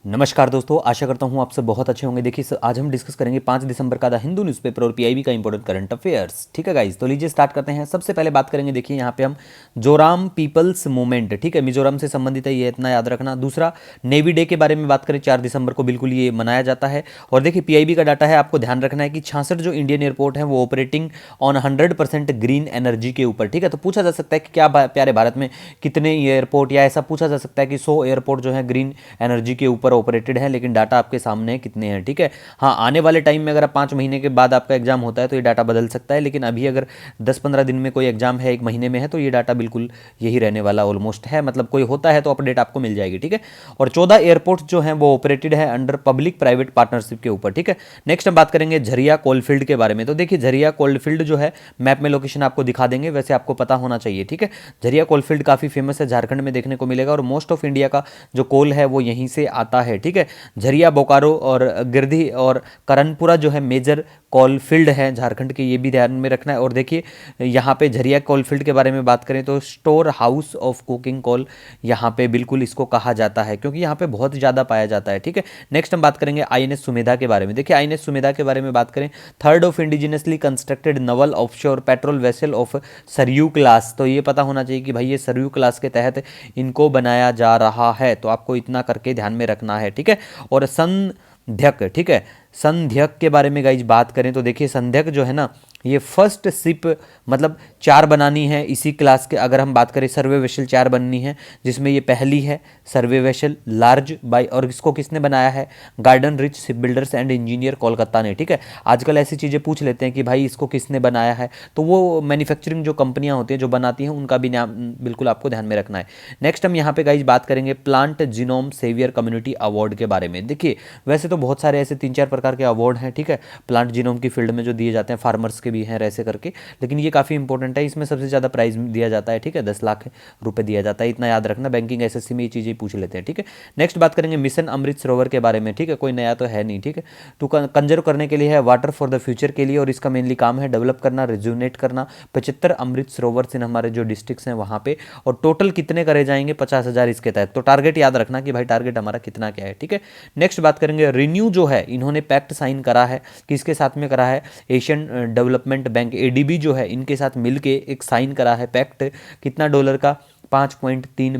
नमस्कार दोस्तों, आशा करता हूँ आप सब बहुत अच्छे होंगे। देखिए आज हम डिस्कस करेंगे 5 दिसंबर का द हिंदू न्यूज़पेपर और पीआईबी का इंपॉर्टेंट करंट अफेयर्स। ठीक है गाइस, तो लीजिए स्टार्ट करते हैं। सबसे पहले बात करेंगे, देखिए यहाँ पे हम जोराम पीपल्स मूवमेंट, ठीक है, मिजोरम से संबंधित है, ये इतना याद रखना। दूसरा, नेवी डे के बारे में बात करें, 4 दिसंबर को बिल्कुल ये मनाया जाता है। और देखिए पीआईबी का डाटा है, आपको ध्यान रखना है कि 66 जो इंडियन एयरपोर्ट है वो ऑपरेटिंग ऑन 100% ग्रीन एनर्जी के ऊपर। ठीक है, तो पूछा जा सकता है कि क्या प्यारे भारत में कितने एयरपोर्ट, या ऐसा पूछा जा सकता है कि 100 एयरपोर्ट जो है ग्रीन एनर्जी के ऊपर ऑपरेटेड है, लेकिन डाटा आपके सामने है कितने हैं। ठीक है, हाँ, आने वाले टाइम में अगर आप 5 महीने के बाद आपका एग्जाम होता है तो ये डाटा बदल सकता है, लेकिन अभी अगर 10-15 दिन में कोई एग्जाम है, 1 महीने में है, तो ये डाटा बिल्कुल यही रहने वाला ऑलमोस्ट है। मतलब कोई होता है तो अपडेट आपको मिल जाएगी। ठीक है, और 14 एयरपोर्ट जो हैं वो ऑपरेटेड है अंडर पब्लिक प्राइवेट पार्टनरशिप के ऊपर। ठीक है, नेक्स्ट हम बात करेंगे झरिया कोलफील्ड के बारे में। तो देखिए झरिया कोलफील्ड जो है, मैप में लोकेशन आपको दिखा देंगे, वैसे आपको पता होना चाहिए। ठीक है, झरिया कोलफील्ड काफ़ी फेमस है, झारखंड में देखने को मिलेगा, और मोस्ट ऑफ इंडिया का जो कोल है वो यहीं से आता है। ठीक है, झरिया, बोकारो और गिरधी और करनपुरा जो है मेजर कोलफील्ड है झारखंड के, ये भी ध्यान में रखना है। और देखिए यहाँ पे झरिया कोलफील्ड के बारे में बात करें तो store house of cooking coal यहाँ पे बिल्कुल इसको कहा जाता है, क्योंकि यहाँ पे बहुत ज़्यादा पाया जाता है। ठीक है, नेक्स्ट हम बात करेंगे आईएनएस सुमेधा के बारे में। देखिए आईएनएस सुमेधा के बारे में बात करें, third of indigenously constructed Naval offshore patrol vessel of Saryu class. तो ये पता होना चाहिए कि भाई ये सरयू क्लास के तहत इनको बनाया जा रहा है, तो आपको इतना करके ध्यान में रखना है। ठीक है, और संध्यक, ठीक है, संध्यक के बारे में गाइज बात करें तो देखिए संध्यक जो है ना, ये फर्स्ट शिप, मतलब 4 बनानी है इसी क्लास के। अगर हम बात करें सर्वे वेसल 4 बननी है, जिसमें ये पहली है सर्वे वेसल लार्ज बाई, और इसको किसने बनाया है, garden rich ship builders and engineer Kolkata ने। ठीक है, आजकल ऐसी चीज़ें पूछ लेते हैं कि भाई इसको किसने बनाया है, तो वो मैन्युफैक्चरिंग जो कंपनियां होती हैं जो बनाती हैं उनका भी नाम बिल्कुल आपको ध्यान में रखना है। नेक्स्ट हम यहाँ पे गाइज बात करेंगे plant genome saviour community award के बारे में। देखिए वैसे तो बहुत सारे ऐसे 3-4 प्रकार के अवार्ड हैं, ठीक है, प्लांट जीनोम की फील्ड में जो दिए जाते हैं, फार्मर्स के भी हैं ऐसे करके, लेकिन ये काफ़ी इंपॉर्टेंट है, इसमें सबसे ज़्यादा प्राइज दिया जाता है। ठीक है, 10 लाख रुपए दिया जाता है, इतना याद रखना, बैंकिंग एसएससी में ये चीज़ें पूछ लेते हैं। ठीक है, नेक्स्ट बात करेंगे मिशन अमृत सरोवर के बारे में। ठीक है, कोई नया तो है नहीं। ठीक है, तो कंजर्व करने के लिए है, वाटर फॉर द फ्यूचर के लिए, और इसका मेनली काम है डेवलप करना, रिज्यूनेट करना 75 अमृत सरोवर इन हमारे जो डिस्ट्रिक्ट्स हैं वहाँ पे, और टोटल कितने करे जाएंगे, 50,000 इसके तहत। तो टारगेट याद रखना कि भाई टारगेट हमारा कितना क्या है। ठीक है, नेक्स्ट बात करेंगे रिन्यू जो है, इन्होंने पैक्ट साइन करा है, किसके साथ में करा है, एशियन डेवलपमेंट बैंक एडीबी जो है इनके साथ मिलके एक साइन करा है पैक्ट, कितना डॉलर का, 5.3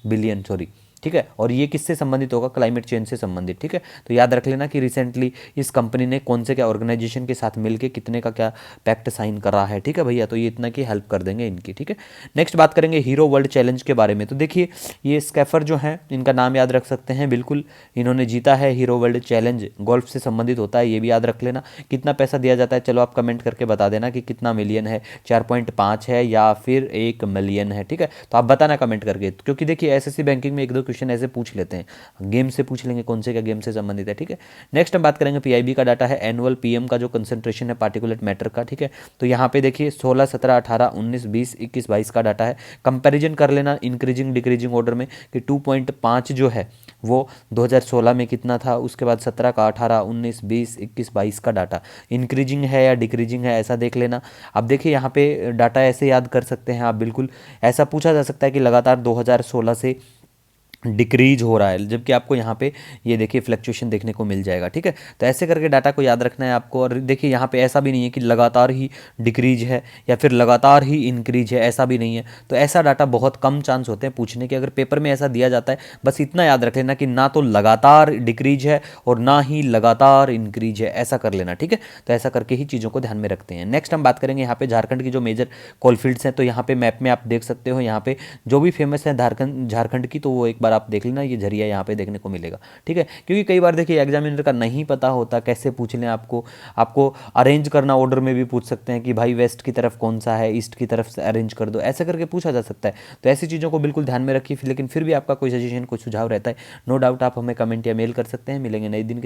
बिलियन सॉरी। ठीक है, और ये किससे संबंधित होगा, क्लाइमेट चेंज से संबंधित। ठीक है, तो याद रख लेना कि रिसेंटली इस कंपनी ने कौन से क्या ऑर्गेनाइजेशन के साथ मिलके कितने का क्या पैक्ट साइन करा है। ठीक है भैया, तो ये इतना की हेल्प कर देंगे इनकी। ठीक है, नेक्स्ट बात करेंगे हीरो वर्ल्ड चैलेंज के बारे में। तो देखिए ये स्कैफर जो हैं, इनका नाम याद रख सकते हैं, बिल्कुल इन्होंने जीता है हीरो वर्ल्ड चैलेंज, गोल्फ से संबंधित होता है, ये भी याद रख लेना। कितना पैसा दिया जाता है, चलो आप कमेंट करके बता देना कि कितना मिलियन है, 4.5 है या फिर 1 मिलियन है। ठीक है, तो आप बताना कमेंट करके, क्योंकि देखिए एसएससी बैंकिंग में 1-2 क्वेश्चन ऐसे पूछ लेते हैं, गेम से पूछ लेंगे, कौन से क्या गेम से संबंधित है। ठीक है, नेक्स्ट हम बात करेंगे पीआईबी का डाटा है, एनुअल पीएम का जो कंसंट्रेशन है पार्टिकुलेट मैटर का। ठीक है, तो यहाँ पे देखिए 16, 17, 18, 19, 20, 21, 22 का डाटा है। कंपैरिजन कर लेना इंक्रीजिंग डिक्रीजिंग ऑर्डर में कि 2.5 जो है वो 2016 में कितना था, उसके बाद 17 का, 18, 19, 20, 21, 22 का डाटा इंक्रीजिंग है या डिक्रीजिंग है, ऐसा देख लेना। अब देखिए यहाँ पे डाटा ऐसे याद कर सकते हैं आप, बिल्कुल ऐसा पूछा जा सकता है कि लगातार 2016 से डिक्रीज हो रहा है, जबकि आपको यहाँ पे ये देखिए फ्लक्चुएशन देखने को मिल जाएगा। ठीक है, तो ऐसे करके डाटा को याद रखना है आपको। और देखिए यहाँ पे ऐसा भी नहीं है कि लगातार ही डिक्रीज है या फिर लगातार ही इंक्रीज है, ऐसा भी नहीं है। तो ऐसा डाटा बहुत कम चांस होते हैं पूछने के, अगर पेपर में ऐसा दिया जाता है, बस इतना याद रख लेना कि ना तो लगातार डिक्रीज है और ना ही लगातार इंक्रीज है, ऐसा कर लेना। ठीक है, तो ऐसा करके ही चीज़ों को ध्यान में रखते हैं। नेक्स्ट हम बात करेंगे यहाँ पे झारखंड की जो मेजर कोलफील्ड्स हैं, तो यहाँ पे मैप में आप देख सकते हो, यहाँ पे जो भी फेमस है झारखंड की, तो वो एक बार आप देख लेना, ये झरिया यहाँ पे देखने को मिलेगा। ठीक है, क्योंकि कई बार देखिए एग्जामिनर का नहीं पता होता कैसे पूछ लें, आपको अरेंज करना ऑर्डर में भी पूछ सकते हैं कि भाई वेस्ट की तरफ कौन सा है, ईस्ट की तरफ से अरेंज कर दो, ऐसे करके पूछा जा सकता है। तो ऐसी चीज़ों को बिल्कुल ध्यान में रखिए, लेकिन फिर भी आपका कोई सजेशन, कोई सुझाव रहता है, नो डाउट आप हमें कमेंट या मेल कर सकते हैं। मिलेंगे नए दिन के